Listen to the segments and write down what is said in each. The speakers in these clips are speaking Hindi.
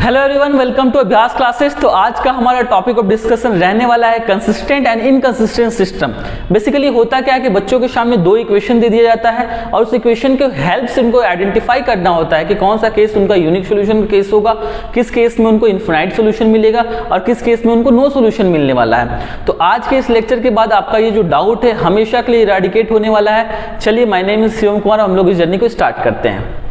हेलो एवरीवन, वेलकम टू अभ्यास क्लासेस। तो आज का हमारा टॉपिक ऑफ डिस्कशन रहने वाला है consistent and inconsistent system. Basically होता क्या है कि बच्चों के सामने दो इक्वेशन दे दिया जाता है और उस इक्वेशन के हेल्प से उनको आइडेंटिफाई करना होता है कि कौन सा केस उनका यूनिक सोल्यूशन का केस होगा, किस केस में उनको इनफिनाइट सोल्यूशन मिलेगा और किस केस में उनको नो सोल्यूशन मिलने वाला है। तो आज के इस लेक्चर के बाद आपका ये जो डाउट है हमेशा के लिए इरेडिकेट होने वाला है। चलिए, my name is Shivam Kumar, हम लोग इस जर्नी को स्टार्ट करते हैं।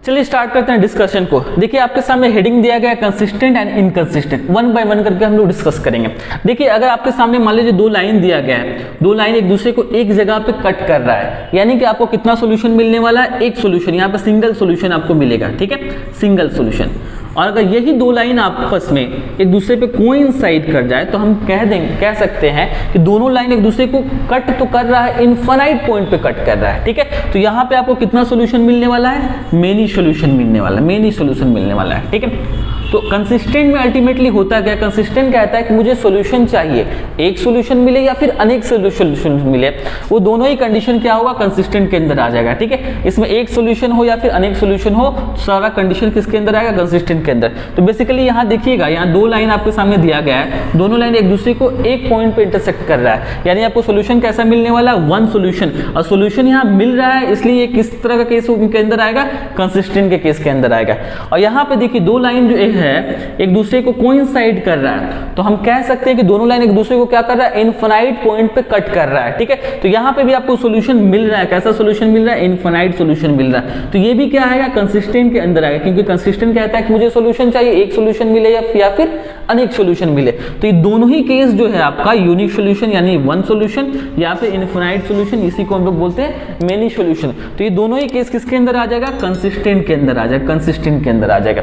चलिए स्टार्ट करते हैं डिस्कशन को। देखिए, आपके सामने हेडिंग दिया गया है consistent and inconsistent. One by one करके हम लोग डिस्कस करेंगे। देखिए, अगर आपके सामने मान लीजिए दो लाइन दिया गया है, दो लाइन एक दूसरे को एक जगह पे कट कर रहा है, यानी कि आपको कितना सोल्यूशन मिलने वाला है? एक सोल्यूशन। यहाँ पे सिंगल सोल्यूशन आपको मिलेगा, ठीक है, सिंगल सोल्यूशन। और अगर यही दो लाइन आपस में एक दूसरे पे कोइंसाइड कर जाए तो हम कह सकते हैं कि दोनों लाइन एक दूसरे को कट तो कर रहा है, इनफाइनाइट पॉइंट पे कट कर रहा है, ठीक है। तो यहाँ पे आपको कितना सोल्यूशन मिलने वाला है? मेनी सोल्यूशन मिलने वाला है, मेनी सोल्यूशन मिलने वाला है, ठीक है। तो कंसिस्टेंट में अल्टीमेटली होता क्या? कंसिस्टेंट कहता है कि मुझे सोल्यूशन चाहिए, एक सोल्यूशन मिले या फिर अनेक सोल्यूशन मिले, वो दोनों ही कंडीशन क्या होगा? कंसिस्टेंट के अंदर आ जाएगा, ठीक है। इसमें एक सोल्यूशन हो या फिर अनेक सोल्यूशन हो, सारा कंडीशन किसके अंदर आएगा? कंसिस्टेंट के अंदर। तो बेसिकली यहाँ देखिएगा, यहाँ दो लाइन आपके सामने दिया गया है, दोनों लाइन एक दूसरे को एक पॉइंट पे इंटरसेक्ट कर रहा है, यानी आपको सोल्यूशन कैसा मिलने वाला है? One solution. और सोल्यूशन यहाँ मिल रहा है, इसलिए किस तरह का केस के अंदर आएगा? कंसिस्टेंट के केस के अंदर आएगा। और यहाँ पे देखिए दो लाइन जो है एक दूसरे को कोइंसाइड कर रहा है, तो हम कह सकते हैं कि दोनों लाइन एक दूसरे को क्या कर रहा है? इनफिनाइट पॉइंट पे कट कर रहा है, ठीक है। तो यहाँ पे भी आपको सोल्यूशन मिल रहा है, कैसा सोल्यूशन मिल रहा है? इनफिनाइट सोल्यूशन मिल रहा है। तो ये भी क्या आएगा? कंसिस्टेंट के अंदर आएगा, क्योंकि कंसिस्टेंट कहता है कि मुझे सोल्यूशन चाहिए, एक सोल्यूशन मिले या फिर अनेक सोल्यूशन मिले। तो ये दोनों ही केस जो है आपका यूनिक सोल्यूशन यानी वन सोल्यूशन या फिर इनफिनाइट सोल्यूशन, इसी को हम लोग बोलते हैं मेनी सोल्यूशन। तो ये दोनों ही केस किसके अंदर आ जाएगा? कंसिस्टेंट के अंदर आ जाएगा, कंसिस्टेंट के अंदर आ जाएगा।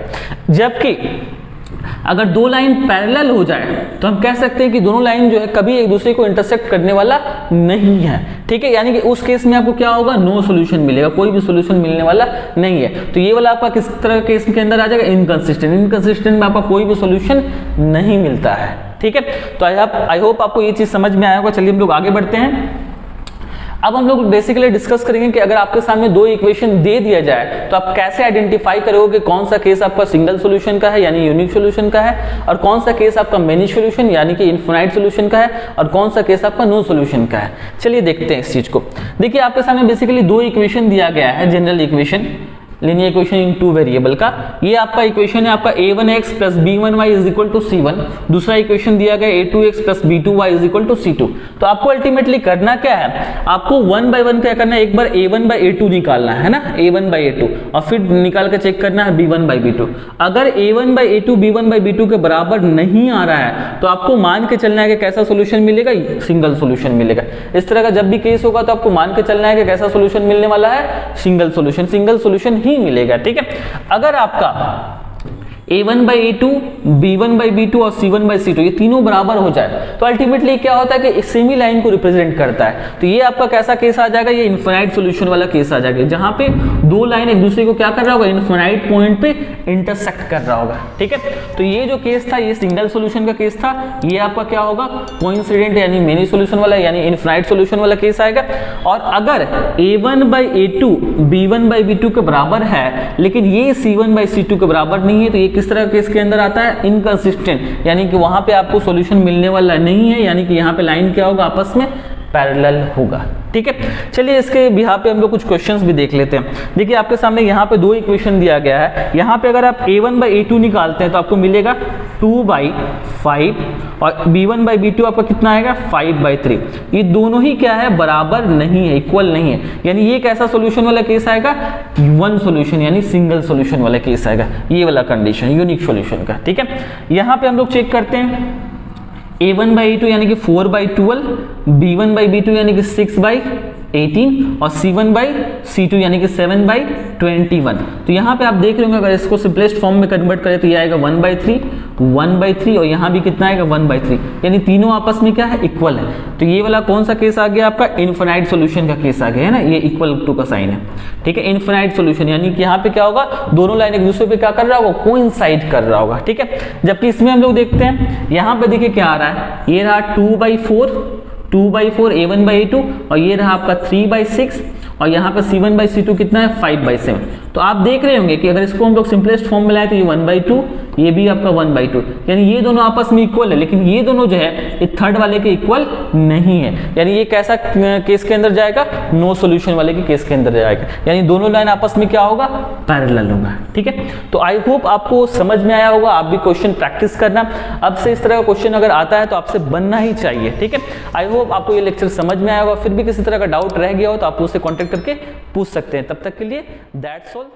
जबकि अगर दो लाइन पैरेलल हो जाए तो हम कह सकते हैं कि दोनों लाइन जो है कभी एक दूसरे को इंटरसेक्ट करने वाला नहीं है, ठीक है। यानी कि उस केस में आपको क्या होगा? नो सोल्यूशन मिलेगा, कोई भी सोल्यूशन मिलने वाला नहीं है। तो ये वाला आपका किस तरह केस के अंदर आ जाएगा? इनकंसिस्टेंट। इनकंसिस्टेंट में आपका कोई भी सोल्यूशन नहीं मिलता है, ठीक है। तो आई होप आपको ये चीज समझ में आया होगा। चलिए हम लोग आगे बढ़ते हैं। अब हम लोग बेसिकली डिस्कस करेंगे कि अगर आपके सामने दो इक्वेशन दे दिया जाए तो आप कैसे आइडेंटिफाई करोगे कौन सा केस आपका सिंगल सोल्यूशन का है यानी यूनिक सोल्यूशन का है, और कौन सा केस आपका मेनी सोल्यूशन यानी कि इनफिनाइट सोल्यूशन का है, और कौन सा केस आपका नो सोल्यूशन का है। चलिए देखते हैं इस चीज को। देखिए, आपके सामने बेसिकली दो इक्वेशन दिया गया है, general equation, linear equation in two variable का। ये आपका इक्वेशन है आपका a1x plus b1y is equal to c1। दूसरा इक्वेशन दिया गया a2x plus b2y is equal to c2। तो आपको अल्टीमेटली करना क्या है? आपको वन बाय वन क्या करना है? एक बार a1 बाय a2 निकालना है ना, a1 बाय a2, और फिर निकाल के चेक करना है b1 बाय b2। अगर a1 bye a2 b1 bye b2 के बराबर नहीं आ रहा है तो आपको मान के चलना है कि कैसा सोल्यूशन मिलेगा? सिंगल सोल्यूशन मिलेगा। इस तरह का जब भी केस होगा तो आपको मान के चलना है कि कैसा सोल्यूशन मिलने वाला है? Single solution. सिंगल सोल्यूशन ही मिलेगा, ठीक है। अगर आपका a1 by a2, b1 by b2 और c1 बाई c2 ये तीनों बराबर हो जाए तो अल्टीमेटली क्या होता है कि सेमी लाइन को रिप्रेजेंट करता है। तो ये आपका कैसा केस आ जाएगा? ये इनफिनाइट सोल्यूशन वाला केस आ जाएगा, जहां पे दो लाइन एक दूसरे को क्या कर रहा होगा? इनफिनाइट पॉइंट पे इंटरसेक्ट कर रहा होगा, ठीक है। तो ये जो केस था ये सिंगल सोल्यूशन का केस था, ये आपका क्या होगा? कोइंसिडेंट यानी मेनी सोल्यूशन वाला यानी इनफिनाइट सोल्यूशन वाला केस आएगा। और अगर a1 by a2 b1 by b2 के बराबर है लेकिन ये c1 बाई c2 के बराबर नहीं है, तो ये किस तरह के इसके अंदर आता है? इनकंसिस्टेंट, यानी कि वहां पे आपको सॉल्यूशन मिलने वाला नहीं है, यानी कि यहाँ पे लाइन क्या होगा? आपस में पैरेलल होगा, ठीक है। चलिए इसके बिहाफ पे हम लोग कुछ क्वेश्चंस भी देख लेते हैं। देखिए, आपके सामने यहाँ पे दो इक्वेशन दिया गया है। यहाँ पे अगर आप a1 बाई a2 निकालते हैं तो आपको मिलेगा 2/5 और b1 बाई b2 आपका कितना आएगा? 5/3। ये दोनों ही क्या है? बराबर नहीं है, इक्वल नहीं है, यानी ये कैसा सोल्यूशन वाला केस आएगा? वन सोल्यूशन यानी सिंगल सोल्यूशन वाला केस आएगा, ये वाला कंडीशन यूनिक सोल्यूशन का, ठीक है। यहाँ पे हम लोग चेक करते हैं a1 बाई a2 यानी कि 4/12, b1 बाई b2 यानी कि 6/18 और c1 बाई c2 यानी कि 7/21। तो यहाँ पे आप देख रहे होंगे, अगर इसको सिंपलेस्ट फॉर्म में कन्वर्ट करें तो ये आएगा 1/3, 1/3 और यहाँ भी कितना आएगा? 1/3, यानी तीनों आपस में क्या है? इक्वल है। तो ये वाला कौन सा केस आ गया? आपका इनफिनाइट सोल्यूशन का केस आ गया है ना, ये इक्वल टू का साइन है, ठीक है। इनफिनाइट सोल्यूशन यानी कि यहाँ पे क्या होगा? दोनों लाइन एक दूसरे पे क्या कर रहा होगा? कोइंसाइड कर रहा होगा, ठीक है। जबकि इसमें हम लोग देखते हैं, यहाँ पे देखिए क्या आ रहा है? ये रहा 2/4 2/4 A1/A2 और ये रहा आपका 3/6 और यहाँ पर C1/C2 कितना है 5/7। तो आप देख रहे होंगे कि अगर इसको हम लोग सिंपलेस्ट फॉर्म में लाए तो ये 1/2, ये भी आपका 1/2, यानी ये दोनों आपस में इक्वल है, लेकिन ये दोनों जो है ये थर्ड वाले के इक्वल नहीं है, यानी ये कैसा केस के अंदर जाएगा, नो सॉल्यूशन वाले के केस के अंदर जाएगा, यानी दोनों लाइन आपस में क्या होगा, पैरेलल होगा। ठीक है, तो आई होप आपको समझ में आया होगा। आप भी क्वेश्चन प्रैक्टिस करना, अब से इस तरह का क्वेश्चन अगर आता है तो आपसे बनना ही चाहिए। ठीक है, आई होप आपको ये लेक्चर समझ में आया होगा। फिर भी किसी तरह का डाउट रह गया हो तो आप मुझसे कॉन्टेक्ट करके पूछ सकते हैं। तब तक के लिए दैट्स ऑल।